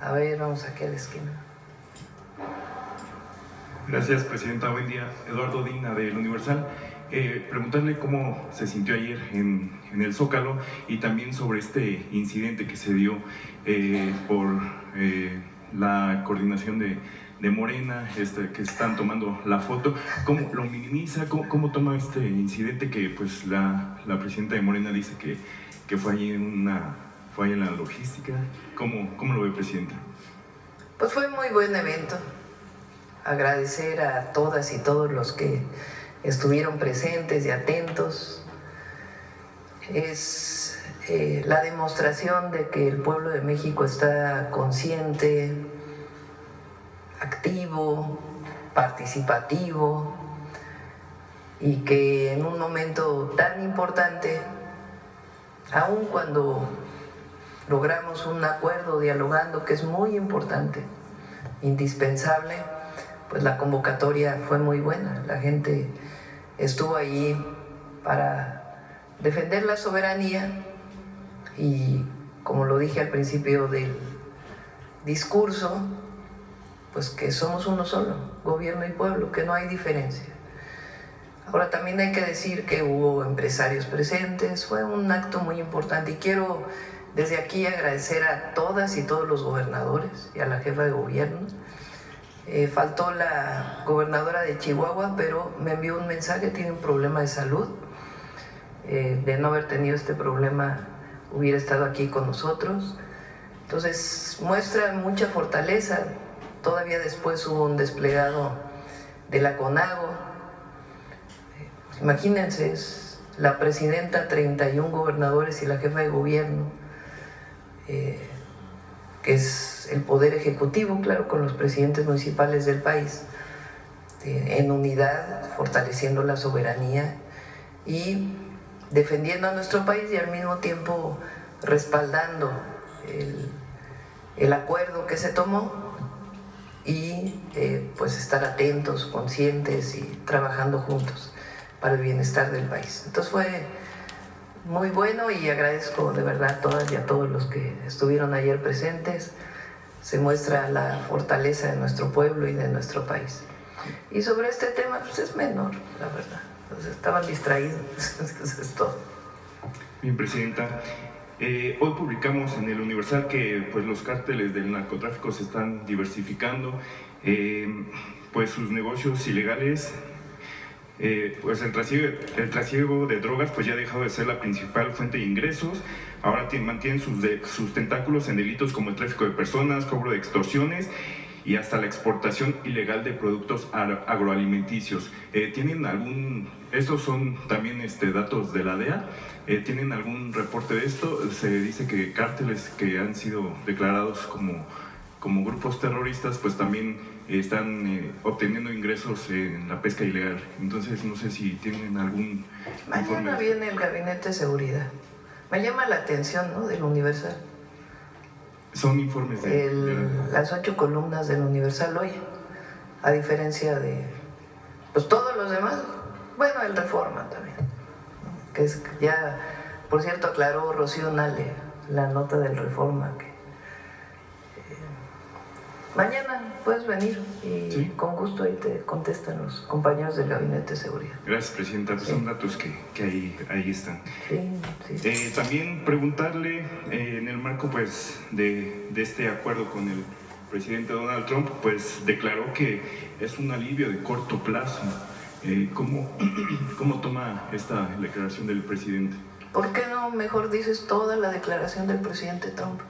A ver, vamos aquí a la esquina. Gracias, Presidenta. Buen día. Eduardo Dina, del Universal. Preguntarle cómo se sintió ayer en el Zócalo y también sobre este incidente que se dio por la coordinación de Morena, que están tomando la foto. ¿Cómo lo minimiza? ¿Cómo toma este incidente que pues la presidenta de Morena dice que fue ahí una falla en la logística? ¿Cómo lo ve, Presidenta? Pues fue muy buen evento. Agradecer a todas y todos los que estuvieron presentes y atentos. Es la demostración de que el pueblo de México está consciente, activo, participativo, y que en un momento tan importante, aun cuando logramos un acuerdo dialogando, que es muy importante, indispensable, pues la convocatoria fue muy buena. La gente estuvo allí para defender la soberanía y, como lo dije al principio del discurso, pues que somos uno solo, gobierno y pueblo, que no hay diferencia. Ahora también hay que decir que hubo empresarios presentes, fue un acto muy importante y quiero desde aquí agradecer a todas y todos los gobernadores y a la jefa de gobierno. Faltó la gobernadora de Chihuahua, pero me envió un mensaje, tiene un problema de salud. De no haber tenido este problema, hubiera estado aquí con nosotros. Entonces, muestra mucha fortaleza. Todavía después hubo un desplegado de la CONAGO. Imagínense, es la presidenta, 31 gobernadores y la jefa de gobierno, que es el poder ejecutivo, claro, con los presidentes municipales del país, en unidad, fortaleciendo la soberanía y defendiendo a nuestro país y al mismo tiempo respaldando el acuerdo que se tomó y pues estar atentos, conscientes y trabajando juntos para el bienestar del país. Entonces fue muy bueno y agradezco de verdad a todas y a todos los que estuvieron ayer presentes. Se muestra la fortaleza de nuestro pueblo y de nuestro país. Y sobre este tema, pues es menor, la verdad. Entonces estaban distraídos, eso es todo. Bien, Presidenta. Hoy publicamos en el Universal que pues, los cárteles del narcotráfico se están diversificando, pues sus negocios ilegales, pues el trasiego de drogas pues ya ha dejado de ser la principal fuente de ingresos. Ahora mantienen sus tentáculos en delitos como el tráfico de personas, cobro de extorsiones y hasta la exportación ilegal de productos agroalimenticios. ¿Tienen algún, estos son también datos de la DEA, tienen algún reporte de esto? Se dice que cárteles que han sido declarados como grupos terroristas pues también están obteniendo ingresos en la pesca ilegal. Entonces no sé si tienen algún informe. Mañana viene el Gabinete de Seguridad. Me llama la atención, ¿no?, del Universal. Son informes las 8 columnas del Universal hoy, a diferencia de pues todos los demás. Bueno, el Reforma también, que es ya, por cierto, aclaró Rocío Nale la nota del Reforma, que mañana puedes venir y ¿sí?, con gusto ahí te contestan los compañeros del Gabinete de Seguridad. Gracias, Presidenta. Pues sí, son datos que ahí están. Sí. También preguntarle, en el marco pues de este acuerdo con el presidente Donald Trump, pues declaró que es un alivio de corto plazo. ¿Cómo toma esta declaración del presidente? ¿Por qué no mejor dices toda la declaración del presidente Trump?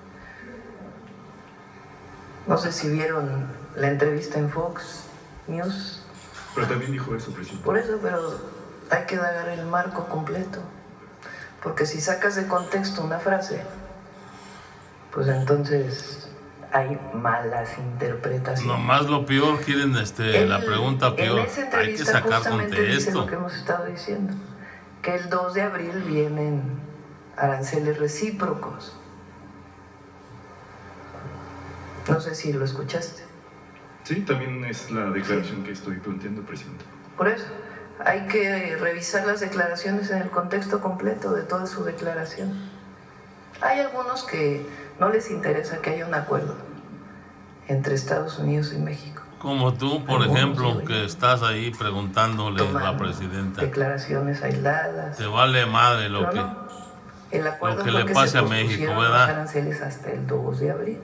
No sé si vieron la entrevista en Fox News. Pero también dijo eso, presidente. Por eso, pero hay que dar el marco completo. Porque si sacas de contexto una frase, pues entonces hay malas interpretaciones. Nomás lo peor, quieren la pregunta peor. En esa entrevista hay que sacar justamente dice contexto. lo que hemos estado diciendo, que el 2 de abril vienen aranceles recíprocos. No sé si lo escuchaste. Sí, también es la declaración que estoy planteando, presidente. Por eso, hay que revisar las declaraciones en el contexto completo de toda su declaración. Hay algunos que no les interesa que haya un acuerdo, entre Estados Unidos y México. Como tú, por ejemplo, que estás ahí preguntándole a la presidenta. Declaraciones aisladas. Te vale madre lo que, no. El acuerdo lo que fue le que pase se a México, pospusieron los ¿verdad? aranceles hasta el 2 de abril.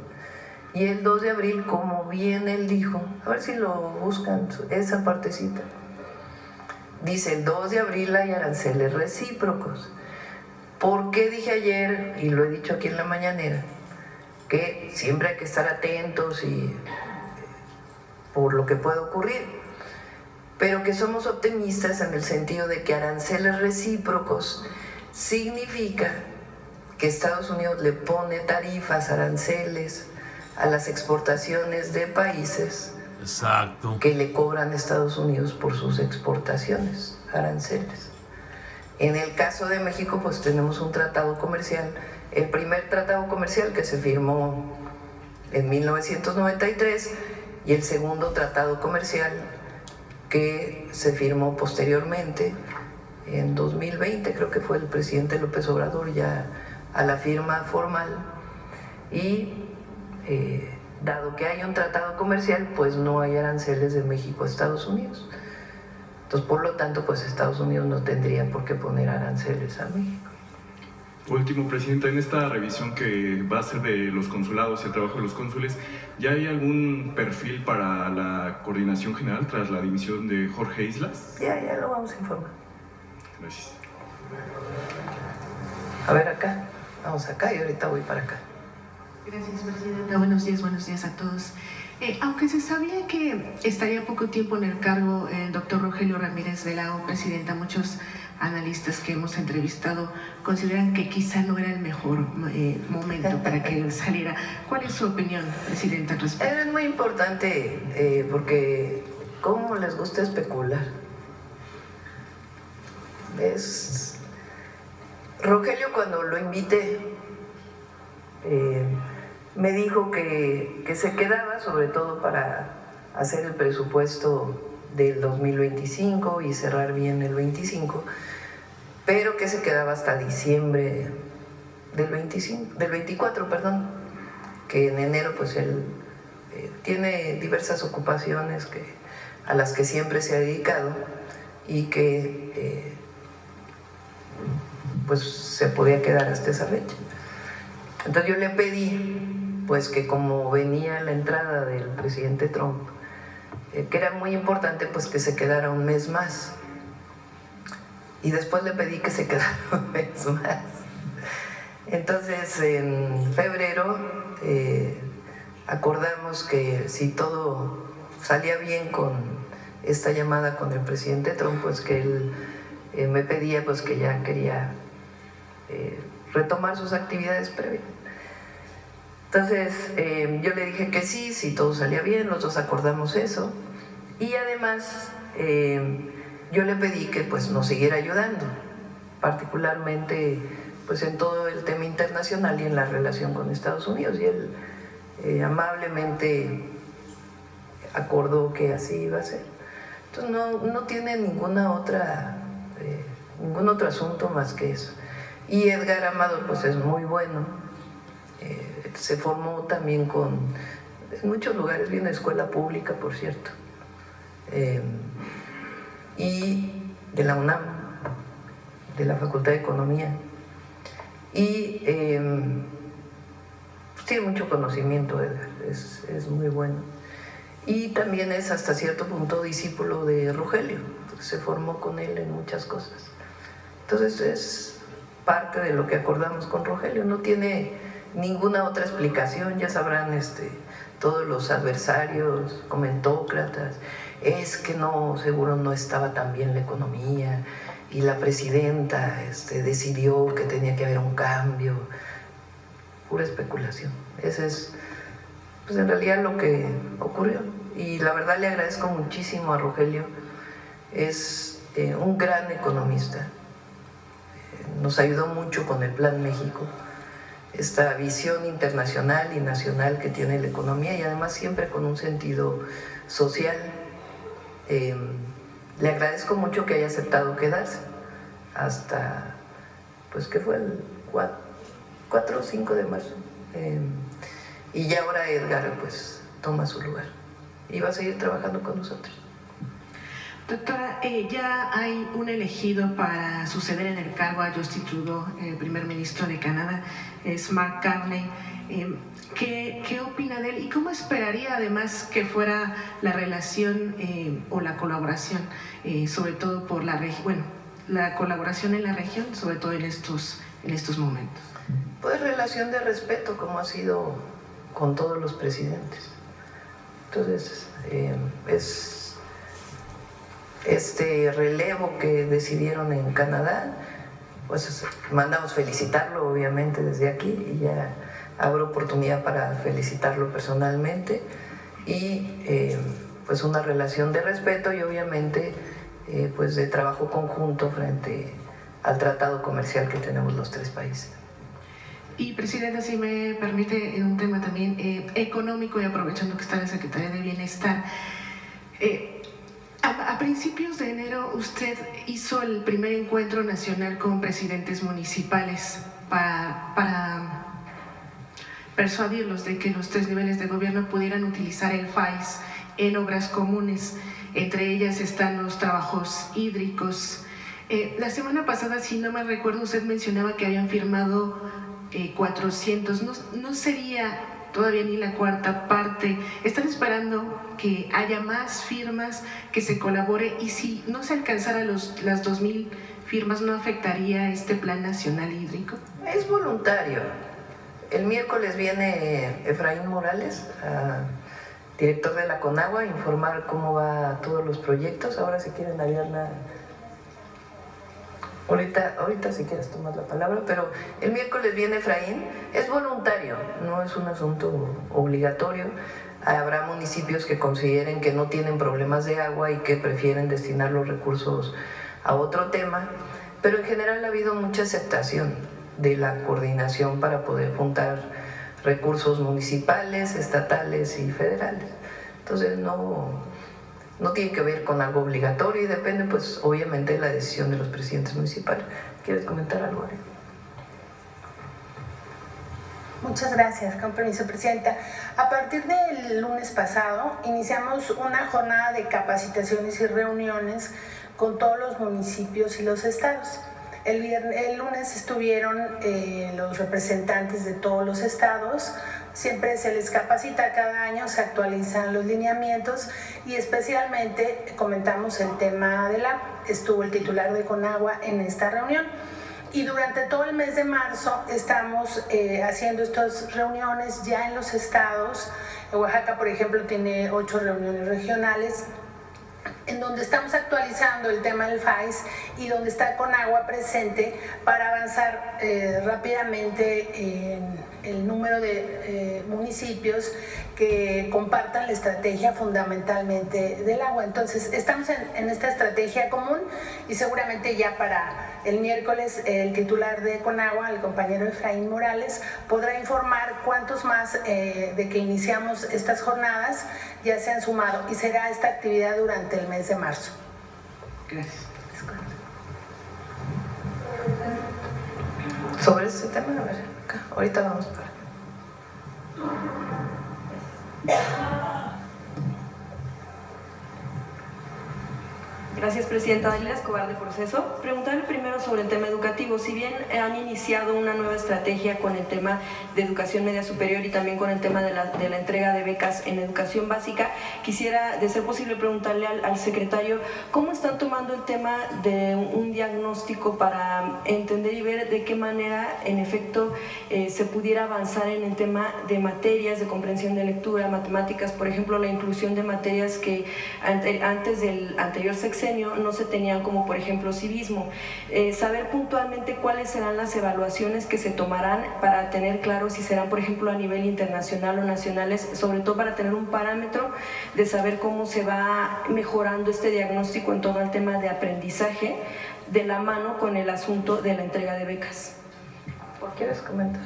Y el 2 de abril, como bien él dijo, a ver si lo buscan, esa partecita. Dice, el 2 de abril hay aranceles recíprocos. ¿Por qué dije ayer, y lo he dicho aquí en la mañanera, que siempre hay que estar atentos y por lo que pueda ocurrir? Pero que somos optimistas en el sentido de que aranceles recíprocos significa que Estados Unidos le pone tarifas, aranceles a las exportaciones de países. Exacto. Que le cobran a Estados Unidos por sus exportaciones, aranceles. En el caso de México, pues tenemos un tratado comercial, el primer tratado comercial que se firmó en 1993 y el segundo tratado comercial que se firmó posteriormente en 2020, creo que fue el presidente López Obrador ya a la firma formal. Y dado que hay un tratado comercial, pues no hay aranceles de México a Estados Unidos. Entonces, por lo tanto, pues Estados Unidos no tendría por qué poner aranceles a México. Último, Presidenta, en esta revisión que va a ser de los consulados y el trabajo de los cónsules, ¿ya hay algún perfil para la coordinación general tras la dimisión de Jorge Islas? Ya lo vamos a informar. Gracias. A ver acá, vamos acá y ahorita voy para acá. Gracias, Presidenta. Buenos días a todos. Aunque se sabía que estaría poco tiempo en el cargo el doctor Rogelio Ramírez de la O, Presidenta, muchos analistas que hemos entrevistado consideran que quizá no era el mejor momento para que él saliera. ¿Cuál es su opinión, Presidenta, al respecto? Es muy importante porque cómo les gusta especular. Rogelio, cuando lo invité, me dijo que se quedaba sobre todo para hacer el presupuesto del 2025 y cerrar bien el 25, pero que se quedaba hasta diciembre del 24, que en enero pues él tiene diversas ocupaciones a las que siempre se ha dedicado y que pues se podía quedar hasta esa fecha. Entonces yo le pedí pues que como venía la entrada del presidente Trump, que era muy importante pues que se quedara un mes más, y después le pedí que se quedara un mes más. Entonces en febrero acordamos que si todo salía bien con esta llamada con el presidente Trump, pues que él me pedía pues que ya quería retomar sus actividades previas. Entonces yo le dije que sí, si todo salía bien, los dos acordamos eso, y además yo le pedí que pues nos siguiera ayudando, particularmente pues en todo el tema internacional y en la relación con Estados Unidos, y él amablemente acordó que así iba a ser. Entonces no tiene ningún otro asunto más que eso. Y Edgar Amado pues es muy bueno, se formó también en muchos lugares, viene de escuela pública, por cierto, y de la UNAM, de la Facultad de Economía, y tiene mucho conocimiento Edgar, es muy bueno, y también es hasta cierto punto discípulo de Rogelio, se formó con él en muchas cosas. Entonces es parte de lo que acordamos con Rogelio, no tiene ninguna otra explicación. Ya sabrán todos los adversarios, comentócratas, es que no, seguro no estaba tan bien la economía y la presidenta decidió que tenía que haber un cambio. Pura especulación. Ese es pues en realidad lo que ocurrió, y la verdad le agradezco muchísimo a Rogelio, es un gran economista, nos ayudó mucho con el Plan México, esta visión internacional y nacional que tiene la economía, y además siempre con un sentido social. Le agradezco mucho que haya aceptado quedarse hasta, pues que fue el 4 o 5 de marzo. Y ya ahora Edgar pues toma su lugar y va a seguir trabajando con nosotros. Doctora, ya hay un elegido para suceder en el cargo a Justin Trudeau, primer ministro de Canadá, es Mark Carney. ¿Qué opina de él y cómo esperaría además que fuera la relación o la colaboración, sobre todo por la colaboración en la región, sobre todo en estos momentos? Pues relación de respeto, como ha sido con todos los presidentes. Entonces, es este relevo que decidieron en Canadá, pues mandamos felicitarlo obviamente desde aquí y ya abro oportunidad para felicitarlo personalmente y pues una relación de respeto y obviamente pues de trabajo conjunto frente al tratado comercial que tenemos los tres países. Y Presidenta, si me permite, en un tema también económico y aprovechando que está la Secretaría de Bienestar, a principios de enero usted hizo el primer encuentro nacional con presidentes municipales para persuadirlos de que los tres niveles de gobierno pudieran utilizar el FAIS en obras comunes. Entre ellas están los trabajos hídricos. La semana pasada, si no mal recuerdo, usted mencionaba que habían firmado 400. No sería todavía ni la cuarta parte. ¿Están esperando que haya más firmas, que se colabore? Y si no se alcanzara las 2,000 firmas, ¿no afectaría este Plan Nacional Hídrico? Es voluntario. El miércoles viene Efraín Morales, director de la Conagua, a informar cómo va todos los proyectos. Ahora si quieren, Ariadna, ahorita si quieres tomar la palabra, pero el miércoles viene Efraín. Es voluntario, no es un asunto obligatorio. Habrá municipios que consideren que no tienen problemas de agua y que prefieren destinar los recursos a otro tema, pero en general ha habido mucha aceptación de la coordinación para poder juntar recursos municipales, estatales y federales. Entonces no tiene que ver con algo obligatorio y depende pues obviamente de la decisión de los presidentes municipales. ¿Quieres comentar algo, Ari? Muchas gracias, con permiso, Presidenta. A partir del lunes pasado iniciamos una jornada de capacitaciones y reuniones con todos los municipios y los estados. El lunes estuvieron los representantes de todos los estados. Siempre se les capacita cada año, se actualizan los lineamientos y especialmente comentamos el tema del agua. Estuvo el titular de Conagua en esta reunión. Y durante todo el mes de marzo estamos haciendo estas reuniones ya en los estados. Oaxaca, por ejemplo, tiene 8 reuniones regionales en donde estamos actualizando el tema del FAIS y donde está Conagua presente para avanzar rápidamente en el número de municipios que compartan la estrategia fundamentalmente del agua. Entonces estamos en esta estrategia común y seguramente ya para el miércoles el titular de Conagua, el compañero Efraín Morales, podrá informar cuántos más de que iniciamos estas jornadas ya se han sumado y será esta actividad durante el mes de marzo. Gracias. Sobre este tema, a ver, acá, ahorita vamos para acá. Gracias, Presidenta. Dalila Escobar, de Proceso. Preguntarle primero sobre el tema educativo. Si bien han iniciado una nueva estrategia con el tema de educación media superior y también con el tema de la entrega de becas en educación básica, quisiera, de ser posible, preguntarle al secretario cómo están tomando el tema de un diagnóstico para entender y ver de qué manera, en efecto, se pudiera avanzar en el tema de materias de comprensión de lectura, matemáticas, por ejemplo, la inclusión de materias que antes del anterior sexenio no se tenían, como por ejemplo civismo. Saber puntualmente cuáles serán las evaluaciones que se tomarán para tener claro si serán, por ejemplo, a nivel internacional o nacionales, sobre todo para tener un parámetro de saber cómo se va mejorando este diagnóstico en torno al tema de aprendizaje de la mano con el asunto de la entrega de becas. ¿Quieres comentar?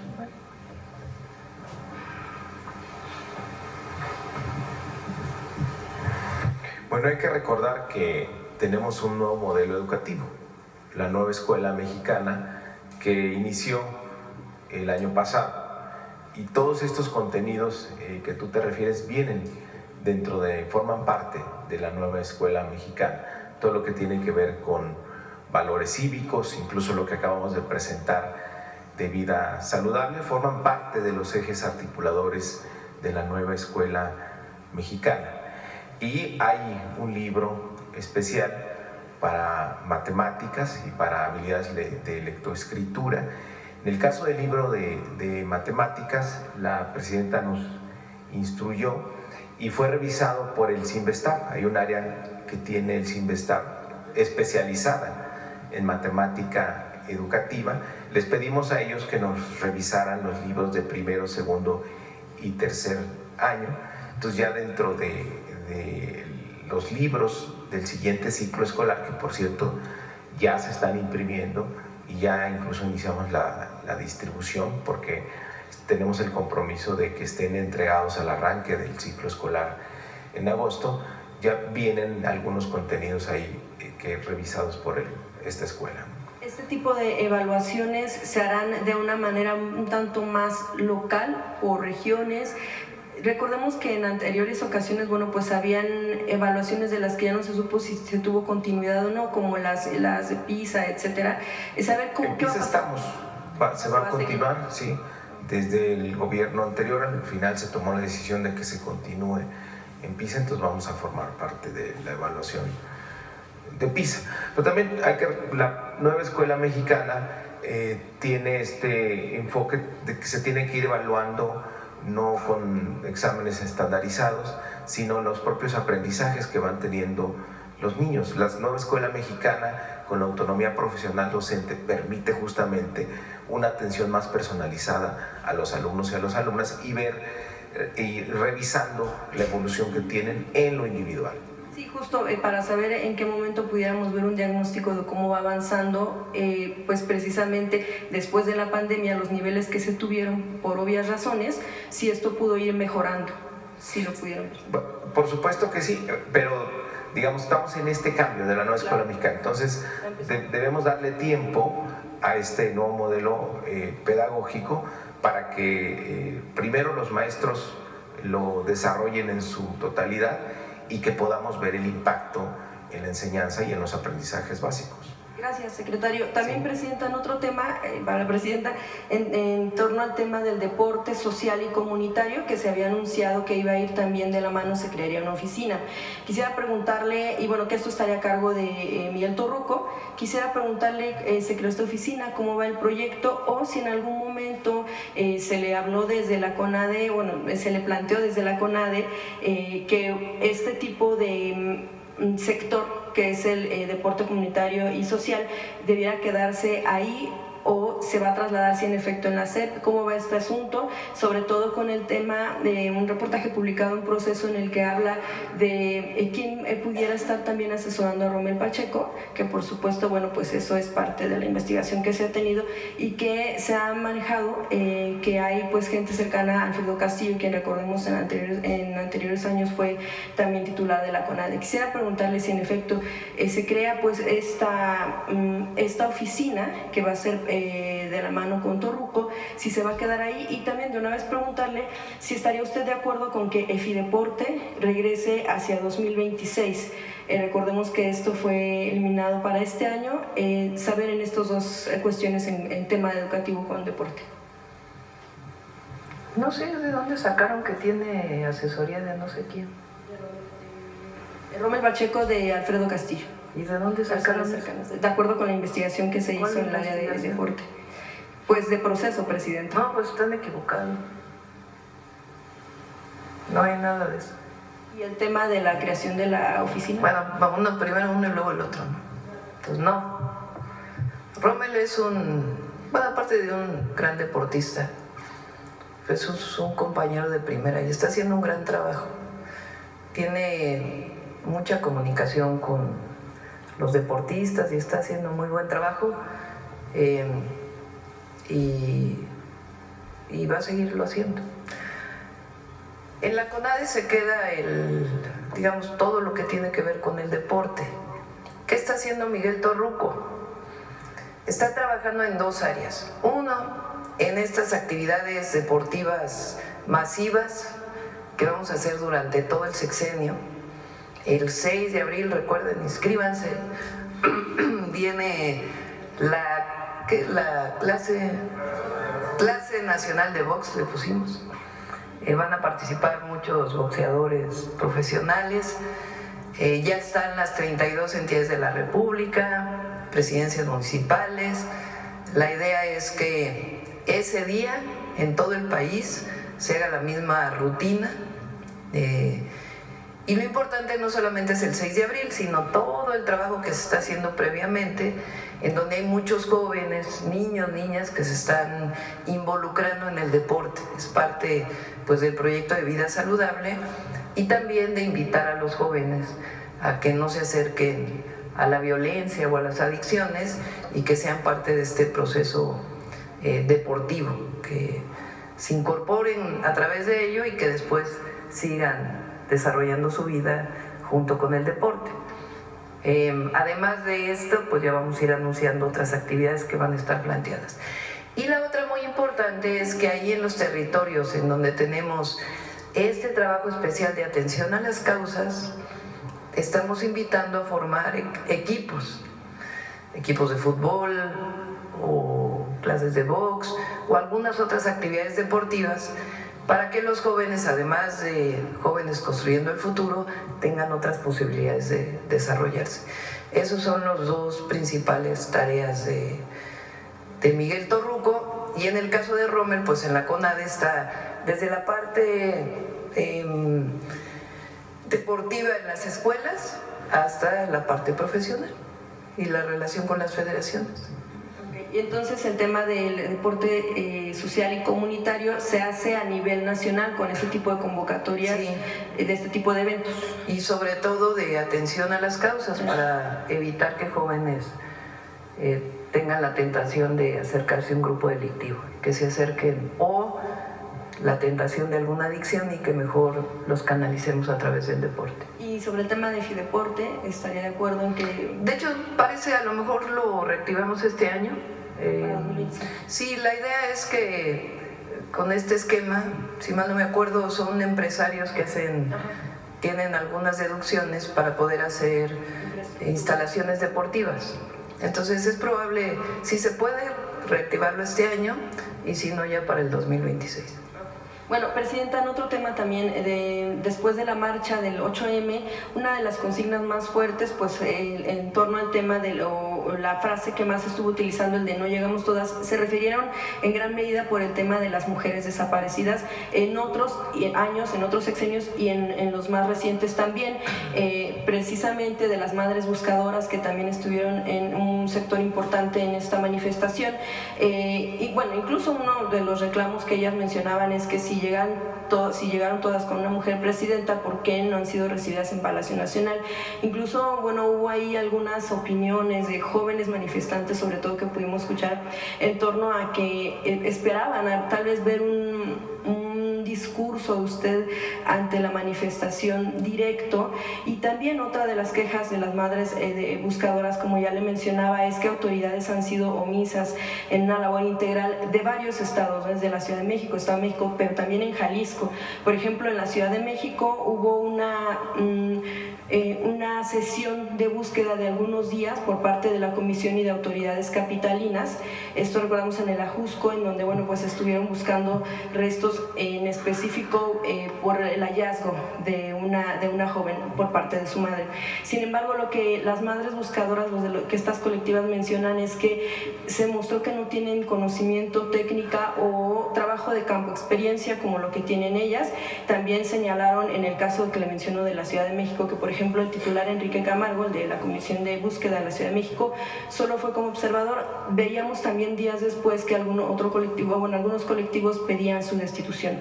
Bueno, hay que recordar que tenemos un nuevo modelo educativo, la nueva escuela mexicana que inició el año pasado Y todos estos contenidos que tú te refieres forman parte de la nueva escuela mexicana. Todo lo que tiene que ver con valores cívicos, incluso lo que acabamos de presentar de vida saludable, forman parte de los ejes articuladores de la nueva escuela mexicana. Y hay un libro especial para matemáticas y para habilidades de lectoescritura. En el caso del libro de matemáticas, la presidenta nos instruyó y fue revisado por el Cinvestav. Hay un área que tiene el Cinvestav especializada en matemática educativa. Les pedimos a ellos que nos revisaran los libros de primero, segundo y tercer año. Entonces ya dentro de los libros del siguiente ciclo escolar, que por cierto ya se están imprimiendo y ya incluso iniciamos la distribución, porque tenemos el compromiso de que estén entregados al arranque del ciclo escolar en agosto. Ya vienen algunos contenidos ahí que revisados por esta escuela. ¿Este tipo de evaluaciones se harán de una manera un tanto más local, por regiones? Recordemos que en anteriores ocasiones, bueno, pues habían evaluaciones de las que ya no se supo si se tuvo continuidad o no, como las de PISA, etcétera. Saber cómo en PISA se va a continuar, sí. Desde el gobierno anterior, al final se tomó la decisión de que se continúe en PISA, entonces vamos a formar parte de la evaluación de PISA. Pero también la nueva escuela mexicana tiene este enfoque de que se tiene que ir evaluando no con exámenes estandarizados, sino los propios aprendizajes que van teniendo los niños. La nueva escuela mexicana, con la autonomía profesional docente, permite justamente una atención más personalizada a los alumnos y a las alumnas y revisando la evolución que tienen en lo individual. Sí, justo para saber en qué momento pudiéramos ver un diagnóstico de cómo va avanzando, pues precisamente después de la pandemia, los niveles que se tuvieron por obvias razones, si esto pudo ir mejorando, si lo pudieron. Por supuesto que sí, pero digamos, estamos en este cambio de la nueva escuela mexicana, entonces debemos darle tiempo a este nuevo modelo pedagógico para que primero los maestros lo desarrollen en su totalidad y que podamos ver el impacto en la enseñanza y en los aprendizajes básicos. Gracias, secretario. También, sí, presentan otro tema, para la presidenta, en torno al tema del deporte social y comunitario, que se había anunciado que iba a ir también de la mano, se crearía una oficina. Quisiera preguntarle, y bueno, que esto estaría a cargo de Miguel Torruco, quisiera preguntarle, se creó esta oficina, cómo va el proyecto, o si en algún momento se le habló desde la CONADE, bueno, se le planteó desde la CONADE que este tipo de sector, que es el deporte comunitario y social, debiera quedarse ahí o se va a trasladar si en efecto en la SEP. ¿Cómo va este asunto? Sobre todo con el tema de un reportaje publicado en Proceso en el que habla de quién pudiera estar también asesorando a Romel Pacheco, que por supuesto, bueno, pues eso es parte de la investigación que se ha tenido y que se ha manejado, que hay pues gente cercana a Alfredo Castillo, quien recordemos en anteriores años fue también titular de la CONADE. Quisiera preguntarle si en efecto se crea pues esta oficina que va a ser de la mano con Torruco, si se va a quedar ahí, y también de una vez preguntarle si estaría usted de acuerdo con que EFIDeporte regrese hacia 2026. Recordemos que esto fue eliminado para este año. Saber en estas dos cuestiones en tema educativo con deporte. No sé de dónde sacaron que tiene asesoría de no sé quién. Romel Pacheco de Alfredo Castillo. ¿Y de dónde sacaron? De acuerdo con la investigación que se hizo en el área de deporte. Pues de Proceso, presidente. No, pues están equivocados. No hay nada de eso. ¿Y el tema de la creación de la oficina? Bueno, primero uno y luego el otro, ¿no? Entonces, no. Romel es aparte de un gran deportista, es un compañero de primera y está haciendo un gran trabajo. Tiene mucha comunicación con los deportistas y está haciendo muy buen trabajo, y va a seguirlo haciendo. En la CONADE se queda digamos, todo lo que tiene que ver con el deporte. ¿Qué está haciendo Miguel Torruco? Está trabajando en dos áreas. Uno, en estas actividades deportivas masivas que vamos a hacer durante todo el sexenio. El 6 de abril, recuerden, inscríbanse, viene la clase nacional de box, le pusimos. Van a participar muchos boxeadores profesionales. Ya están las 32 entidades de la República, presidencias municipales. La idea es que ese día en todo el país se haga la misma rutina. Y lo importante no solamente es el 6 de abril, sino todo el trabajo que se está haciendo previamente, en donde hay muchos jóvenes, niños, niñas que se están involucrando en el deporte. Es parte pues del proyecto de vida saludable, y también de invitar a los jóvenes a que no se acerquen a la violencia o a las adicciones y que sean parte de este proceso deportivo, que se incorporen a través de ello y que después sigan desarrollando su vida junto con el deporte. Además de esto, pues ya vamos a ir anunciando otras actividades que van a estar planteadas. Y la otra muy importante es que ahí en los territorios en donde tenemos este trabajo especial de atención a las causas, estamos invitando a formar equipos de fútbol o clases de box o algunas otras actividades deportivas, para que los jóvenes, además de jóvenes construyendo el futuro, tengan otras posibilidades de desarrollarse. Esos son los dos principales tareas de Miguel Torruco. Y en el caso de Rommel, pues en la CONADE está desde la parte deportiva en las escuelas hasta la parte profesional y la relación con las federaciones. Y entonces el tema del deporte social y comunitario se hace a nivel nacional con este tipo de convocatorias, sí, de este tipo de eventos. Y sobre todo de atención a las causas, para evitar que jóvenes tengan la tentación de acercarse a un grupo delictivo, que se acerquen, o la tentación de alguna adicción, y que mejor los canalicemos a través del deporte. Y sobre el tema de Fideporte, estaría de acuerdo en que... De hecho, parece, a lo mejor lo reactivamos este año. Sí, la idea es que con este esquema, si mal no me acuerdo, son empresarios que tienen algunas deducciones para poder hacer instalaciones deportivas. Entonces es probable, si se puede, reactivarlo este año, y si no, ya para el 2026. Bueno, Presidenta, en otro tema también, después de la marcha del 8M, una de las consignas más fuertes, pues en torno al tema de la frase que más estuvo utilizando, el de no llegamos todas, se refirieron en gran medida por el tema de las mujeres desaparecidas en otros años, en otros sexenios y en los más recientes también, precisamente de las madres buscadoras, que también estuvieron en un sector importante en esta manifestación. Y bueno, incluso uno de los reclamos que ellas mencionaban es que si llegaron todas con una mujer presidenta, ¿por qué no han sido recibidas en Palacio Nacional? Incluso, bueno, hubo ahí algunas opiniones de jóvenes manifestantes, sobre todo, que pudimos escuchar en torno a que esperaban tal vez ver un discurso de usted ante la manifestación directo. Y también otra de las quejas de las madres buscadoras, como ya le mencionaba, es que autoridades han sido omisas en una labor integral de varios estados, desde la Ciudad de México, Estado de México, pero también en Jalisco. Por ejemplo, en la Ciudad de México hubo una sesión de búsqueda de algunos días por parte de la Comisión y de autoridades capitalinas. Esto recordamos en el Ajusco, en donde, bueno, pues estuvieron buscando restos, en específico por el hallazgo de una joven por parte de su madre. Sin embargo, lo que las madres buscadoras, lo que estas colectivas mencionan, es que se mostró que no tienen conocimiento, técnica o trabajo de campo, experiencia como lo que tienen ellas. También señalaron, en el caso que le menciono de la Ciudad de México, que por ejemplo el titular Enrique Camargo, el de la Comisión de Búsqueda de la Ciudad de México, solo fue como observador. Veíamos también días después que algunos colectivos pedían su destitución.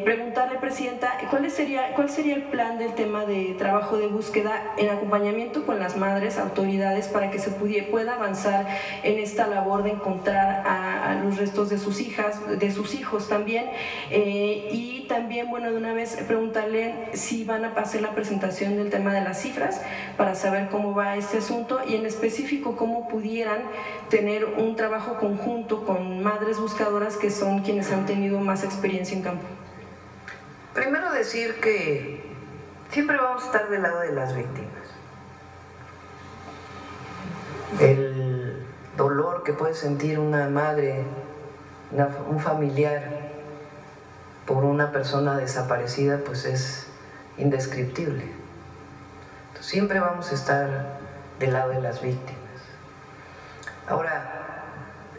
Preguntarle, Presidenta, ¿cuál sería el plan del tema de trabajo de búsqueda en acompañamiento con las madres, autoridades, para que se pueda avanzar en esta labor de encontrar a los restos de sus hijas, de sus hijos también? Y también, bueno, de una vez preguntarle si van a hacer la presentación del tema de las cifras para saber cómo va este asunto y en específico cómo pudieran tener un trabajo conjunto con madres buscadoras que son quienes han tenido más experiencia en campo. Primero decir que siempre vamos a estar del lado de las víctimas. El dolor que puede sentir una madre, un familiar por una persona desaparecida, pues es indescriptible. Entonces, siempre vamos a estar del lado de las víctimas. Ahora,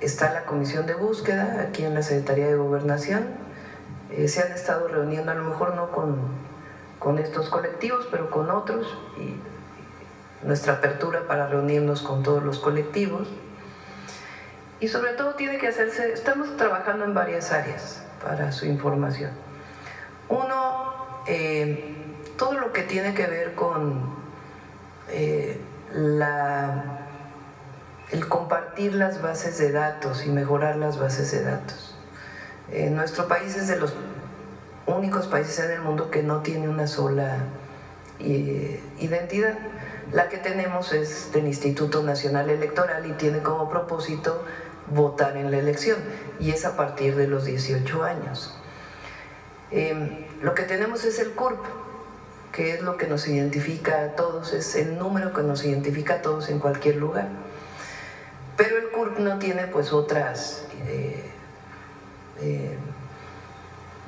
está la comisión de búsqueda aquí en la Secretaría de Gobernación. Se han estado reuniendo, a lo mejor no con estos colectivos, pero con otros, y nuestra apertura para reunirnos con todos los colectivos. Y sobre todo tiene que hacerse, estamos trabajando en varias áreas para su información. Uno, todo lo que tiene que ver con el compartir las bases de datos y mejorar las bases de datos. Nuestro país es de los únicos países en el mundo que no tiene una sola identidad. La que tenemos es del Instituto Nacional Electoral y tiene como propósito votar en la elección, y es a partir de los 18 años. Lo que tenemos es el CURP, que es lo que nos identifica a todos, es el número que nos identifica a todos en cualquier lugar. Pero el CURP no tiene pues otras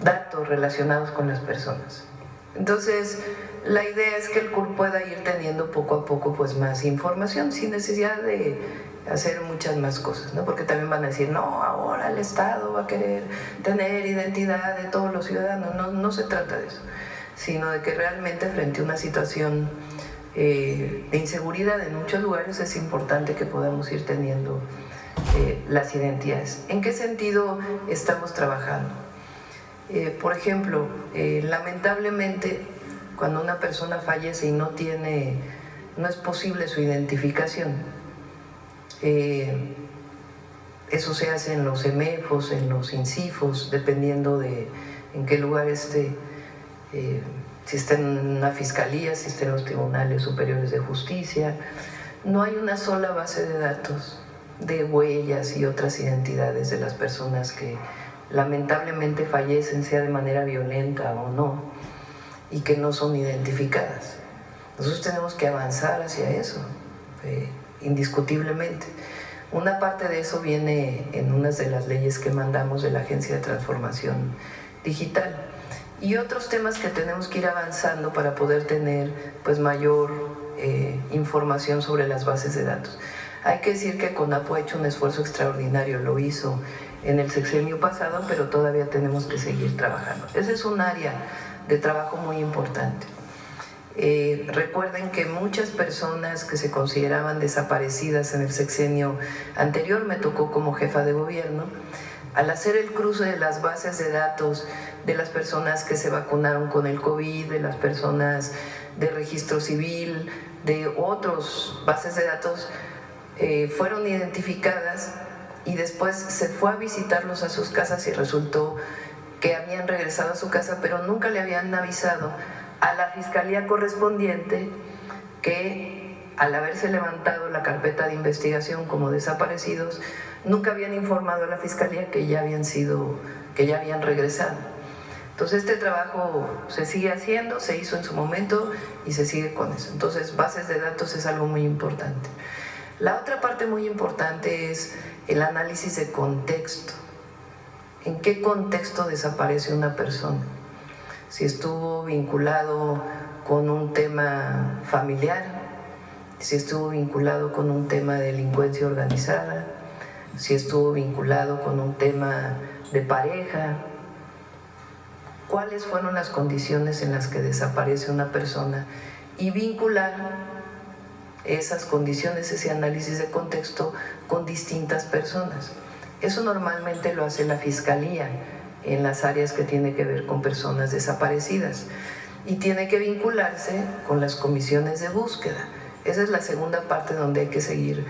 datos relacionados con las personas. Entonces, la idea es que el CURP pueda ir teniendo poco a poco pues más información sin necesidad de hacer muchas más cosas, ¿no? Porque también van a decir, no, ahora el Estado va a querer tener identidad de todos los ciudadanos. No se trata de eso, sino de que realmente frente a una situación de inseguridad en muchos lugares es importante que podamos ir teniendo las identidades. ¿En qué sentido estamos trabajando? Por ejemplo, lamentablemente cuando una persona fallece y no es posible su identificación, eso se hace en los EMEFOS, en los INCIFOS, dependiendo de en qué lugar esté, si está en una fiscalía, si está en los tribunales superiores de justicia. No hay una sola base de datos de huellas y otras identidades de las personas que lamentablemente fallecen, sea de manera violenta o no, y que no son identificadas. Nosotros tenemos que avanzar hacia eso, indiscutiblemente. Una parte de eso viene en unas de las leyes que mandamos de la Agencia de Transformación Digital, y otros temas que tenemos que ir avanzando para poder tener pues mayor información sobre las bases de datos. Hay que decir que CONAPO ha hecho un esfuerzo extraordinario, lo hizo en el sexenio pasado, pero todavía tenemos que seguir trabajando. Ese es un área de trabajo muy importante. Recuerden que muchas personas que se consideraban desaparecidas en el sexenio anterior, me tocó como jefa de gobierno, al hacer el cruce de las bases de datos de las personas que se vacunaron con el COVID, de las personas de registro civil, de otras bases de datos, fueron identificadas, y después se fue a visitarlos a sus casas y resultó que habían regresado a su casa, pero nunca le habían avisado a la fiscalía correspondiente que, al haberse levantado la carpeta de investigación como desaparecidos, nunca habían informado a la fiscalía que ya habían regresado. Entonces este trabajo se sigue haciendo, se hizo en su momento y se sigue con eso. Entonces bases de datos es algo muy importante. La otra parte muy importante es el análisis de contexto. ¿En qué contexto desaparece una persona? Si estuvo vinculado con un tema familiar, si estuvo vinculado con un tema de delincuencia organizada, si estuvo vinculado con un tema de pareja, cuáles fueron las condiciones en las que desaparece una persona, y vincular esas condiciones, ese análisis de contexto con distintas personas. Eso normalmente lo hace la Fiscalía en las áreas que tiene que ver con personas desaparecidas y tiene que vincularse con las comisiones de búsqueda. Esa es la segunda parte donde hay que seguir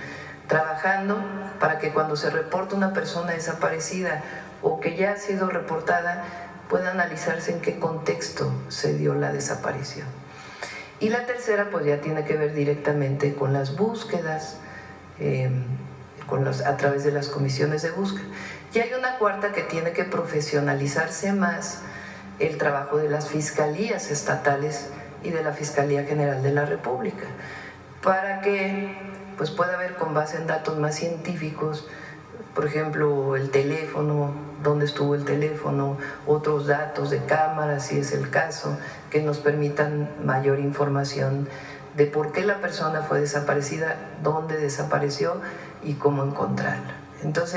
trabajando para que cuando se reporta una persona desaparecida o que ya ha sido reportada pueda analizarse en qué contexto se dio la desaparición. Y la tercera pues ya tiene que ver directamente con las búsquedas, a través de las comisiones de búsqueda. Y hay una cuarta que tiene que profesionalizarse más el trabajo de las fiscalías estatales y de la Fiscalía General de la República, para que pues, pueda haber con base en datos más científicos, por ejemplo, el teléfono, dónde estuvo el teléfono, otros datos de cámaras, si es el caso, que nos permitan mayor información de por qué la persona fue desaparecida, dónde desapareció y cómo encontrarla. Entonces,